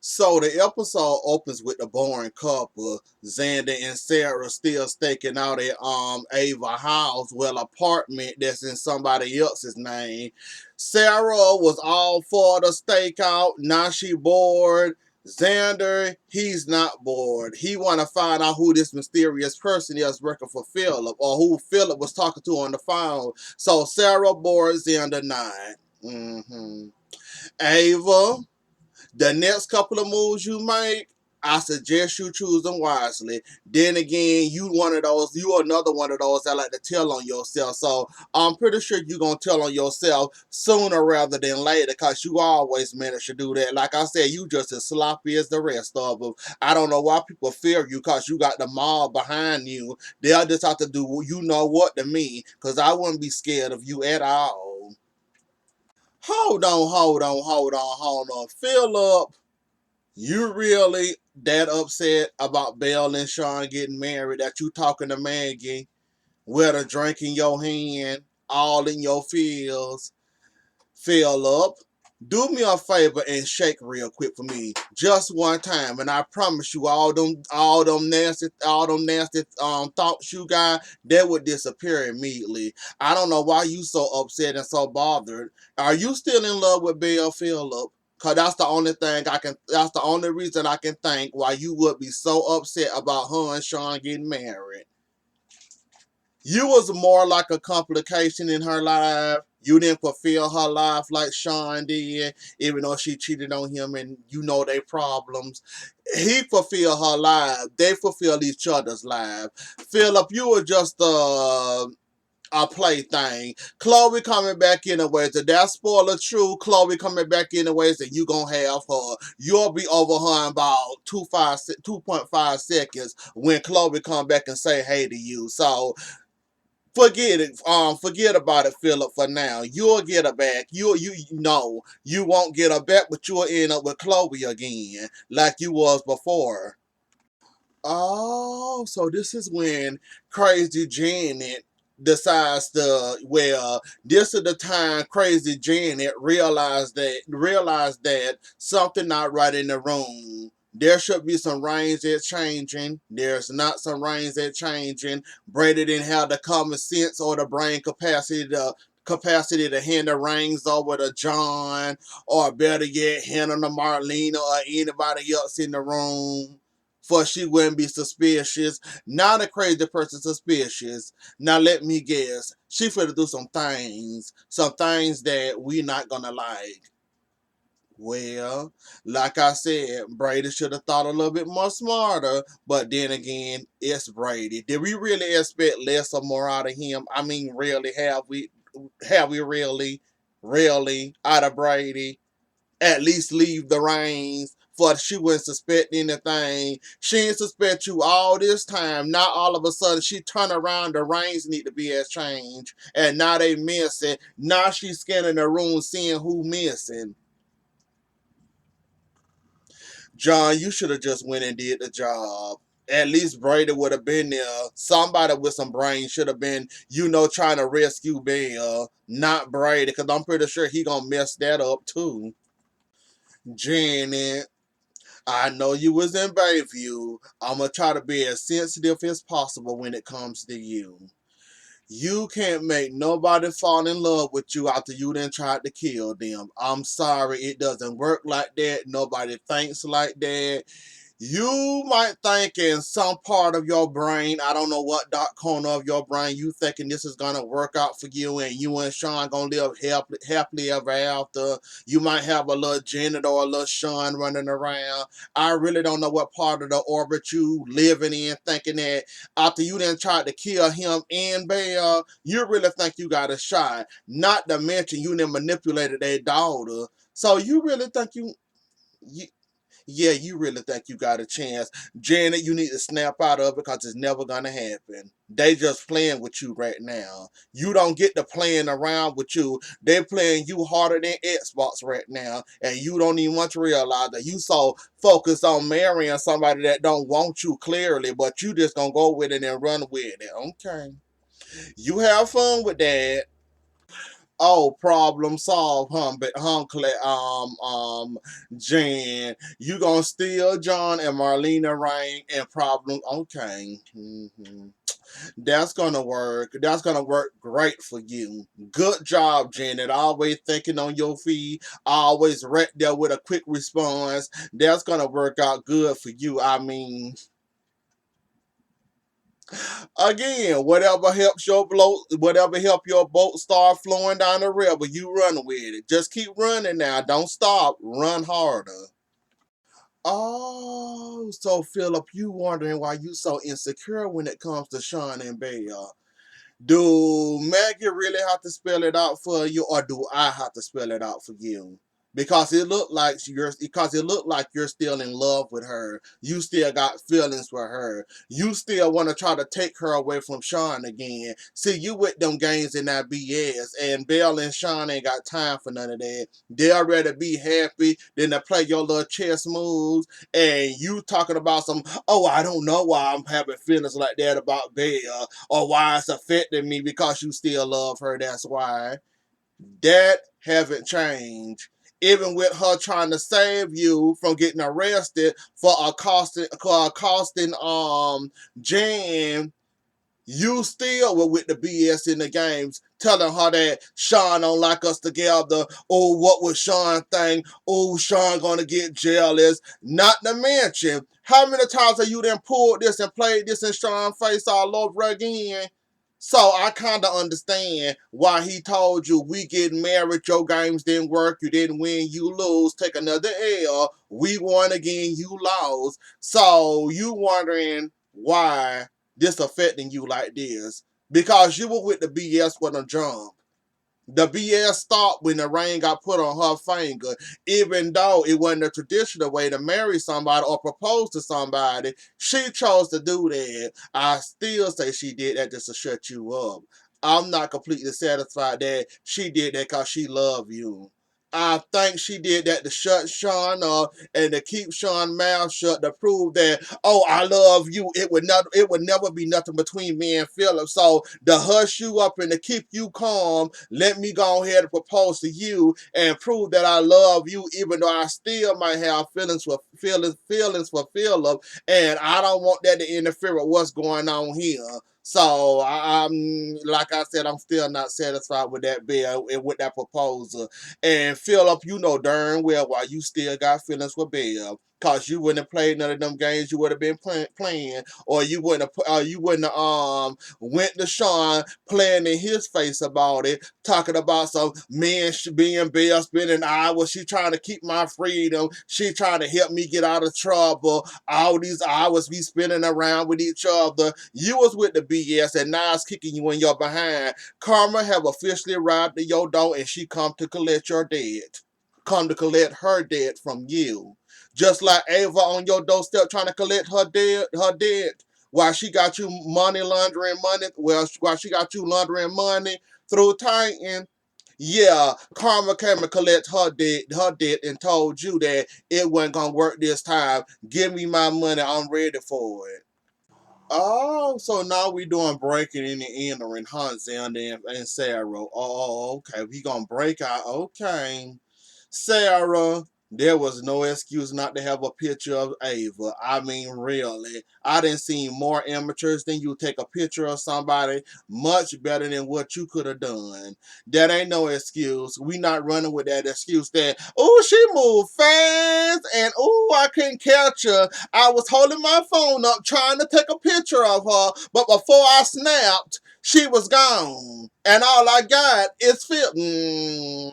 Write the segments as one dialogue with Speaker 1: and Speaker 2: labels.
Speaker 1: So the episode opens with the boring couple, Xander and Sarah, still staking out at Ava house, well, apartment that's in somebody else's name. Sarah was all for the stakeout. Now she bored. Xander, he's not bored. He want to find out who this mysterious person is working for Philip, or who Philip was talking to on the phone. So Sarah bored, Xander not. Ava, the next couple of moves you make, I suggest you choose them wisely. Then again, you another one of those that like to tell on yourself. So I'm pretty sure you're gonna tell on yourself sooner rather than later, cause you always manage to do that. Like I said, you just as sloppy as the rest of them. I don't know why people fear you, cause you got the mob behind you. They'll just have to do you know what to me, cause I wouldn't be scared of you at all. Hold on. Philip, you really that upset about Belle and Sean getting married that you talking to Maggie with a drink in your hand, all in your feels? Philip, do me a favor and shake real quick for me, just one time, and I promise you, all them nasty thoughts you got, that would disappear immediately. I don't know why you so upset and so bothered. Are you still in love with Belle, Philip? Cause that's the only thing I can. That's the only reason I can think why you would be so upset about her and Sean getting married. You was more like a complication in her life. You didn't fulfill her life like Sean did, even though she cheated on him and you know their problems. He fulfilled her life. They fulfilled each other's life. Philip, you were just a plaything. Chloe coming back anyways. If that spoiler true, Chloe coming back anyways, and you gonna have her. You'll be over her in about 2.5 seconds when Chloe come back and say hey to you. So forget it. Forget about it, Philip. For now, you'll get her back. You know you won't get her back, but you'll end up with Chloe again, like you was before. Oh, so this is when Crazy Janet decides to this is the time Crazy Janet realized that something not right in the room. There should be some rings that changing. There's not some rings that changing. Brady didn't have the common sense or the brain capacity to hand the rings over to John, or better yet, hand them to Marlena or anybody else in the room, for she wouldn't be suspicious. Now the crazy person suspicious. Now let me guess. She finna do some things that we not gonna like. Well, like I said, Brady should have thought a little bit more smarter, but then again, it's Brady. Did we really expect less or more out of him? I mean, really, have we really out of Brady? At least leave the reins, for she wouldn't suspect anything. She didn't suspect you all this time. Now all of a sudden she turn around, the reins need to be exchanged. And now they missing. Now she's scanning the room seeing who missing. John, you should have just went and did the job. At least Brady would have been there. Somebody with some brain should have been, trying to rescue Belle, not Brady, because I'm pretty sure he gonna mess that up too. Janet, I know you was in Bayview. I'm gonna try to be as sensitive as possible when it comes to you. You can't make nobody fall in love with you after you done tried to kill them. I'm sorry, it doesn't work like that. Nobody thinks like that. You might think in some part of your brain, I don't know what dot corner of your brain, you thinking this is gonna work out for you, and you and Sean gonna live happily ever after. You might have a little Janet or a little Sean running around. I really don't know what part of the orbit you living in, thinking that after you then tried to kill him and Belle, you really think you got a shot. Not to mention you then manipulated their daughter. So you really think you yeah, you really think you got a chance. Janet, you need to snap out of it, because it's never going to happen. They just playing with you right now. You don't get to playing around with you. They're playing you harder than Xbox right now, and you don't even want to realize that. You so focused on marrying somebody that don't want you clearly, but you just going to go with it and run with it. Okay. You have fun with that. Oh, problem solved, Jan. You gonna steal John and Marlena Rain and problem? Okay. That's gonna work. That's gonna work great for you. Good job, Janet. Always thinking on your feet. Always right there with a quick response. That's gonna work out good for you. I mean, again, whatever help your boat start flowing down the river, you run with it. Just keep running now. Don't stop. Run harder. Oh, so Philip, you wondering why you so insecure when it comes to Sean and Belle. Do Maggie really have to spell it out for you, or do I have to spell it out for you? Because it looked like you're still in love with her. You still got feelings for her. You still want to try to take her away from Sean again. See, you with them games in that BS, and Belle and Sean ain't got time for none of that. They'll rather be happy than to play your little chess moves. And you talking about some, oh, I don't know why I'm having feelings like that about Belle, or why it's affecting me because you still love her. That's why. That haven't changed. Even with her trying to save you from getting arrested for accosting Jan, you still were with the BS in the games, telling her that Sean don't like us together. Oh, what would Sean think? Oh, Sean gonna get jealous. Not to mention, how many times have you then pulled this and played this in Sean's face all over again? So I kind of understand why he told you, we getting married, your games didn't work, you didn't win, you lose, take another L, we won again, you lost. So you wondering why this affecting you like this, because you were with the BS when a jump. The BS stopped when the ring got put on her finger, even though it wasn't a traditional way to marry somebody or propose to somebody. She chose to do that. I still say she did that just to shut you up. I'm not completely satisfied that she did that because she loved you. I think she did that to shut Sean up and to keep Sean's mouth shut, to prove that, oh, I love you. It would never be nothing between me and Philip. So to hush you up and to keep you calm, let me go ahead and propose to you and prove that I love you, even though I still might have feelings for Philip, and I don't want that to interfere with what's going on here. So I'm like I said, I'm still not satisfied with that bill and with that proposal. And Philip, you know darn well why you still got feelings for Bill. Cause you wouldn't have played none of them games you would have been playing, or you wouldn't have went to Sean playing in his face about it, talking about some men being Bill spending hours. She trying to keep my freedom. She trying to help me get out of trouble. All these hours we spending around with each other. You was with the BS, and now it's kicking you in your behind. Karma have officially arrived at your door, and she come to collect your debt. Come to collect her debt from you. Just like Ava on your doorstep trying to collect her debt. While she got you laundering money, while she got you laundering money through Titan. Yeah, Karma came and collect her debt and told you that it wasn't gonna work this time. Give me my money, I'm ready for it. Oh, so now we doing breaking in and entering, huh, Xander and Sarah? Oh, okay. We gonna break out. Okay. Sarah, there was no excuse not to have a picture of Ava. I mean, really. I didn't see more amateurs than you take a picture of somebody much better than what you could have done. That ain't no excuse. We not running with that excuse that, oh, she moved fast and oh, I couldn't catch her. I was holding my phone up trying to take a picture of her, but before I snapped, she was gone. And all I got is film.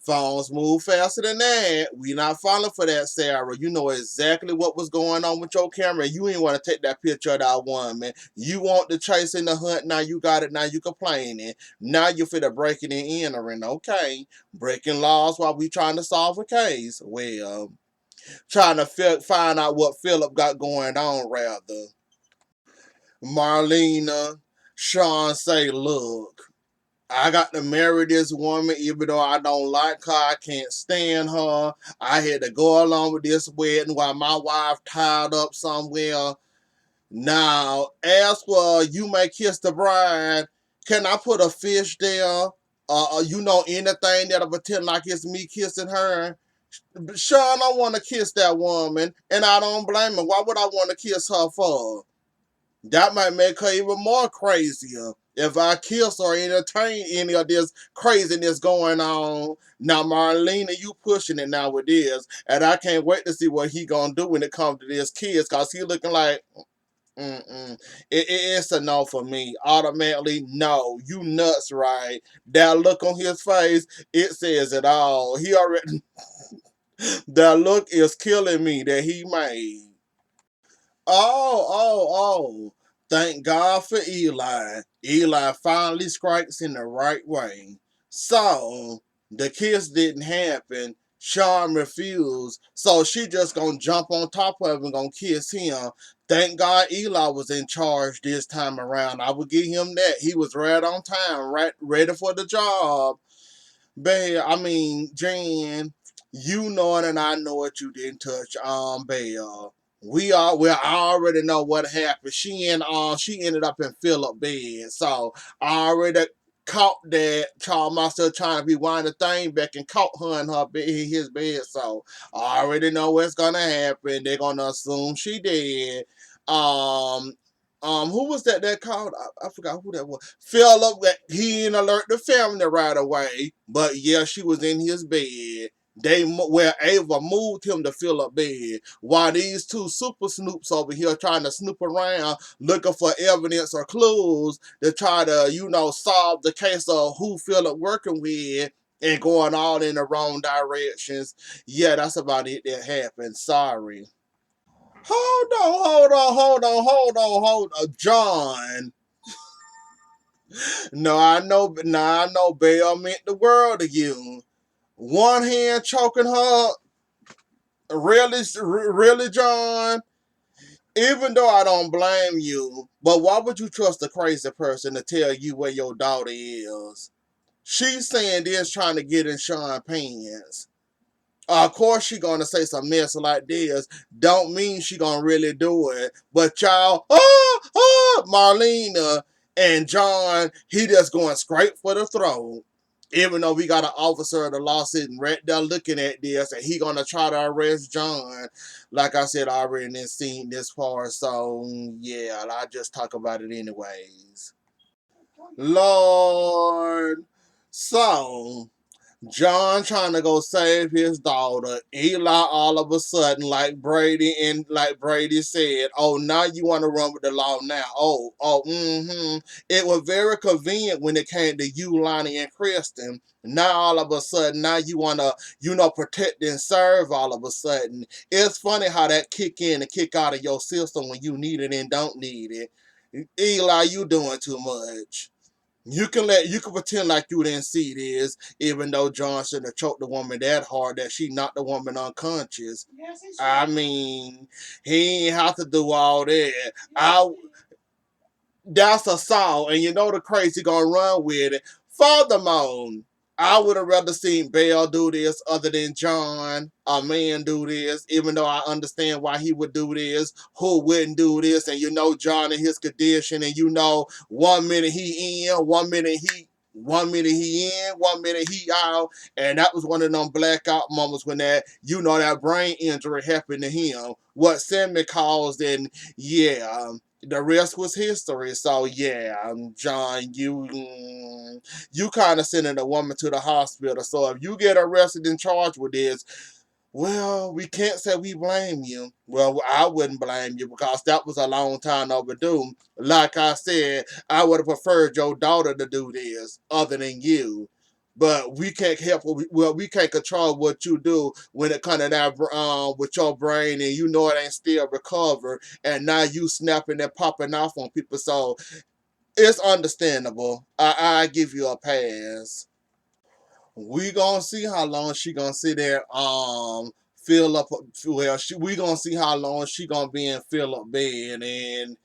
Speaker 1: Phones move faster than that. We not falling for that, Sarah. You know exactly what was going on with your camera. You ain't want to take that picture of that woman. You want the chase and the hunt. Now you got it. Now you complaining. Now you fit breaking and entering. Okay. Breaking laws while we trying to solve a case. Well, trying to find out what Philip got going on, rather. Marlena, Sean say, look, I got to marry this woman even though I don't like her. I can't stand her. I had to go along with this wedding while my wife tied up somewhere. Now, as for you may kiss the bride, can I put a fish there? You know, anything that'll pretend like it's me kissing her. Sean, I want to kiss that woman, and I don't blame her. Why would I want to kiss her for? That might make her even more crazier if I kiss or entertain any of this craziness going on. Now, Marlena, you pushing it now with this, and I can't wait to see what he gonna do when it comes to this kids, cause he looking like, it's a no for me. Automatically, no. You nuts, right? That look on his face, it says it all. He already, that look is killing me that he made. Oh. Thank God for Eli. Eli finally strikes in the right way. So, the kiss didn't happen. Sean refused. So she just gonna jump on top of him and gonna kiss him. Thank God Eli was in charge this time around. I would give him that. He was right on time, right ready for the job. Babe, I mean, Jan, you know it and I know it, you didn't touch Belle. I already know what happened. She ended up in Philip bed. So I already caught that Charles Monster trying to be winding the thing back and caught her in her bed, his bed. So I already know what's gonna happen. They're gonna assume she did. Um who was that called? I forgot who that was. Philip, he didn't alert the family right away, but yeah, she was in his bed. They were Ava moved him to Philip bed, while these two super snoops over here trying to snoop around looking for evidence or clues to try to, solve the case of who Philip working with and going all in the wrong directions. Yeah, that's about it that happened. Sorry. Hold on, John. No, I know Belle meant the world to you. One hand choking her, really, John? Even though I don't blame you, but why would you trust a crazy person to tell you where your daughter is? She's saying this trying to get in Sean's pants. Of course she gonna say some mess like this. Don't mean she gonna really do it. But y'all, Marlena and John, he just going straight for the throat. Even though we got an officer of the law sitting right there looking at this, and he gonna try to arrest John. Like I said, I already done seen this far, so yeah, I just talk about it anyways. Lord, so John trying to go save his daughter. Eli all of a sudden, like Brady said, oh, now you want to run with the law now. It was very convenient when it came to you, Lonnie and Kristen. Now all of a sudden, now you want to, protect and serve all of a sudden. It's funny how that kick in and kick out of your system when you need it and don't need it. Eli, you doing too much. You can pretend like you didn't see this, even though John shouldn't have choked the woman that hard that she knocked the woman unconscious. Yes, I mean, he ain't have to do all that. Yes, that's assault, and you know the crazy gonna run with it. Furthermore, I would have rather seen Belle do this other than John, a man, do this, even though I understand why he would do this, who wouldn't do this, and John and his condition, and 1 minute he in, 1 minute he in, 1 minute he out, and that was one of them blackout moments when that brain injury happened to him. What Sammy caused, and yeah, the rest was history. So yeah, John, you kind of sending a woman to the hospital. So if you get arrested and charged with this, well, we can't say we blame you. Well, I wouldn't blame you because that was a long time overdue. Like I said, I would have preferred your daughter to do this other than you. But we can't help. Well, we can't control what you do when it comes to that with your brain, and it ain't still recovered, and now you snapping and popping off on people. So it's understandable. I give you a pass. We gonna see how long she gonna sit there. Fill up. Well, we gonna see how long she gonna be in fill up bed, and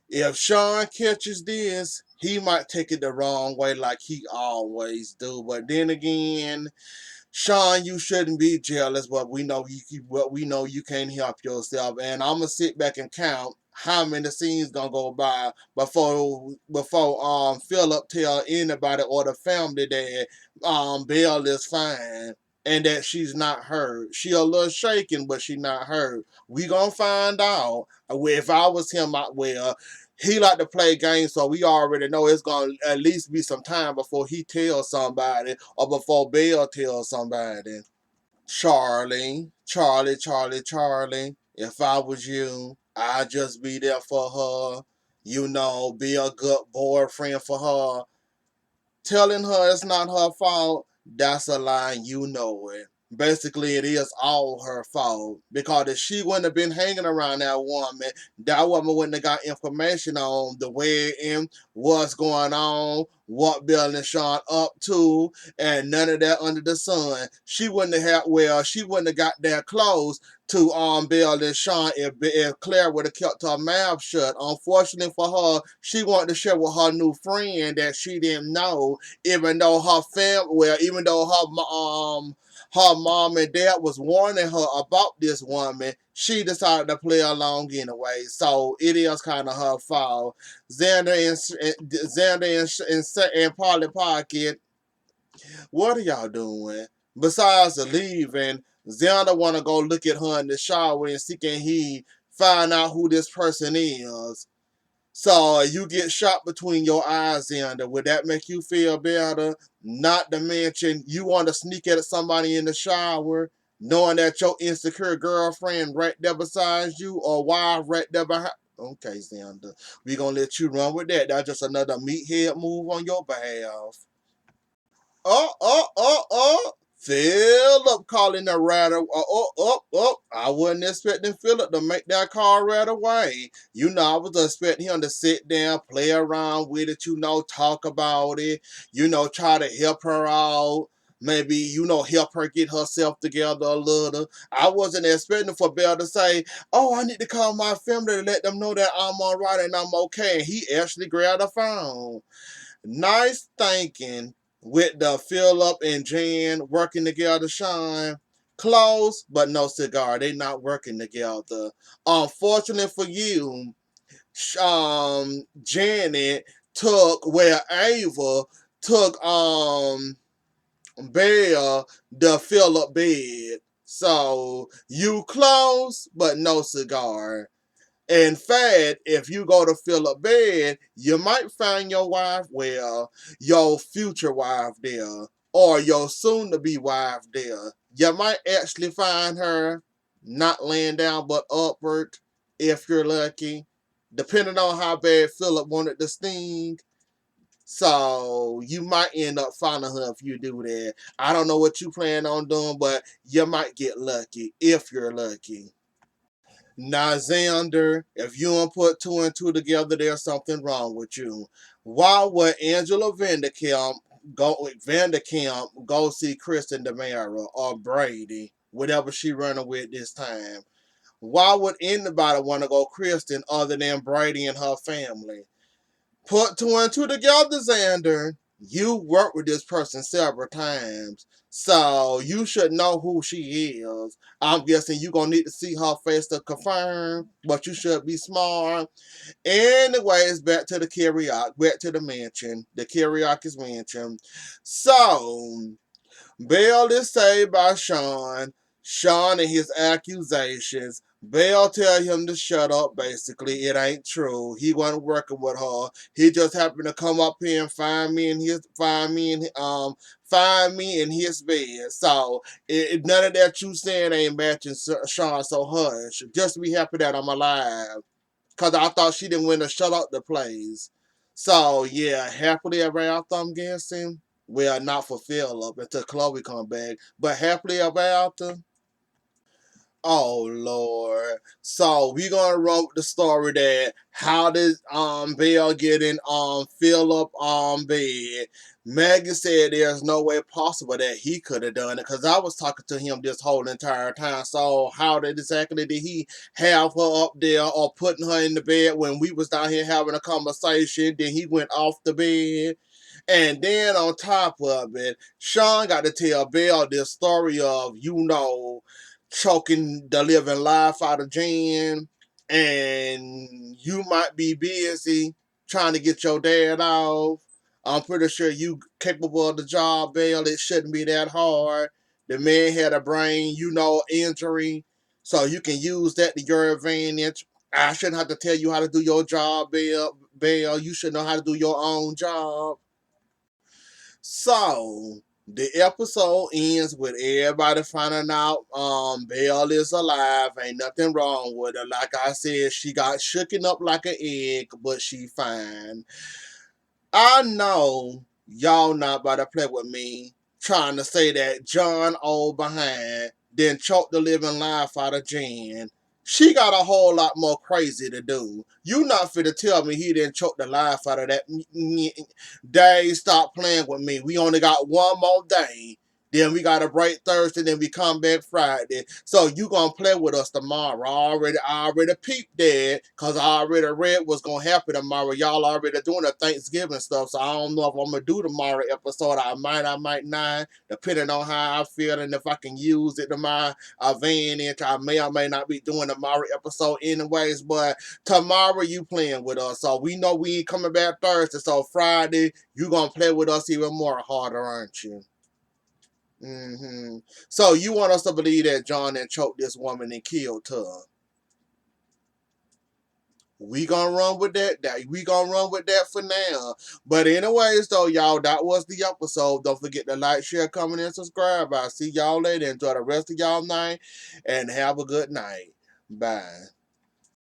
Speaker 1: if Sean catches this, he might take it the wrong way like he always do. But then again, Sean, you shouldn't be jealous, but we know you can't help yourself. And I'm gonna sit back and count how many scenes gonna go by before Philip tell anybody or the family that Belle is fine and that she's not hurt. She a little shaken, but she not hurt. We gonna find out. If I was him, he like to play games, so we already know it's gonna at least be some time before he tells somebody or before Belle tells somebody. Charlie. If I was you, I'd just be there for her. Be a good boyfriend for her. Telling her it's not her fault, that's a lie, you know it. Basically, it is all her fault. Because if she wouldn't have been hanging around that woman wouldn't have got information on the wedding, what's going on, what Bill and Sean up to, and none of that under the sun. She wouldn't have got that close to Bill and Sean if Claire would have kept her mouth shut. Unfortunately for her, she wanted to share with her new friend that she didn't know, even though her mom and dad was warning her about this woman, she decided to play along anyway. So it is kind of her fault. Xander and Polly Pocket, what are y'all doing? Besides leaving, Xander want to go look at her in the shower and see can he find out who this person is. So you get shot between your eyes, Xander. Would that make you feel better? Not to mention, you want to sneak at somebody in the shower, knowing that your insecure girlfriend right there beside you or wife right there behind. Okay, Xander, we gonna let you run with that. That's just another meathead move on your behalf. Philip calling the rider. I wasn't expecting Philip to make that call right away. I was expecting him to sit down, play around with it, talk about it, try to help her out. Maybe, help her get herself together a little. I wasn't expecting for Belle to say, oh, I need to call my family to let them know that I'm all right and I'm okay. And he actually grabbed the phone. Nice thinking with the Philip and Jan working together, Sean. Close, but no cigar. They not working together. Unfortunately for you, Janet Ava took Belle the Philip bed. So you close, but no cigar. In fact, if you go to fill a bed, you might find your wife, your future wife there, or your soon to be wife there. You might actually find her not laying down but upward if you're lucky, depending on how bad Philip wanted to sting. So you might end up finding her if you do that. I don't know what you plan on doing, but you might get lucky if you're lucky. Now, Xander, if you don't put two and two together, there's something wrong with you. Why would Angela Vanderkamp go see Kristen DeMara or Brady, whatever she running with this time? Why would anybody want to go Kristen other than Brady and her family? Put two and two together, Xander. You worked with this person several times, so you should know who she is. I'm guessing you're going to need to see her face to confirm, but you should be smart. Anyways, back to the karaoke, back to the mansion, the karaoke's mansion. So, Belle is saved by Sean. Sean and his accusations. Belle tell him to shut up, basically. It ain't true. He wasn't working with her. He just happened to come up here and find me in his bed. So none of that you saying ain't matching Sean, so hush. Just be happy that I'm alive. Cause I thought she didn't win to shut up the place. So yeah, happily ever after, I'm guessing. Well, not for Philip until Chloe come back, but happily ever after. Oh Lord. So we gonna run with the story that how did Belle get in Philip bed. Maggie said there's no way possible that he could have done it because I was talking to him this whole entire time. So how did exactly did he have her up there or putting her in the bed when we was down here having a conversation? Then he went off the bed. And then on top of it, Sean got to tell Belle this story of, choking the living life out of Jan. and you might be busy trying to get your dad off. I'm pretty sure you capable of the job, Bill. It shouldn't be that hard. The man had a brain, injury, so you can use that to your advantage. I shouldn't have to tell you how to do your job, Bill. Bill, you should know how to do your own job. So the episode ends with everybody finding out Belle is alive. Ain't nothing wrong with her. Like I said, she got shooken up like an egg, but she fine. I know y'all not about to play with me trying to say that John old behind then choked the living life out of Jen. She got a whole lot more crazy to do. You not fit to tell me he didn't choke the life out of that. Dave, stop playing with me. We only got one more day. Then we got a break Thursday, then we come back Friday. So you gonna play with us tomorrow. I already peeped that, cause I already read what's gonna happen tomorrow. Y'all already doing the Thanksgiving stuff, so I don't know if I'm gonna do tomorrow episode. I might not, depending on how I feel and if I can use it to my advantage. I may or may not be doing tomorrow episode anyways, but tomorrow you playing with us. So we know we ain't coming back Thursday, so Friday you gonna play with us even more harder, aren't you? So you want us to believe that John and choked this woman and killed her? We gonna run with that. We gonna run with that for now. But anyways, though, y'all, that was the episode. Don't forget to like, share, comment, and subscribe. I'll see y'all later. Enjoy the rest of y'all night, and have a good night. Bye.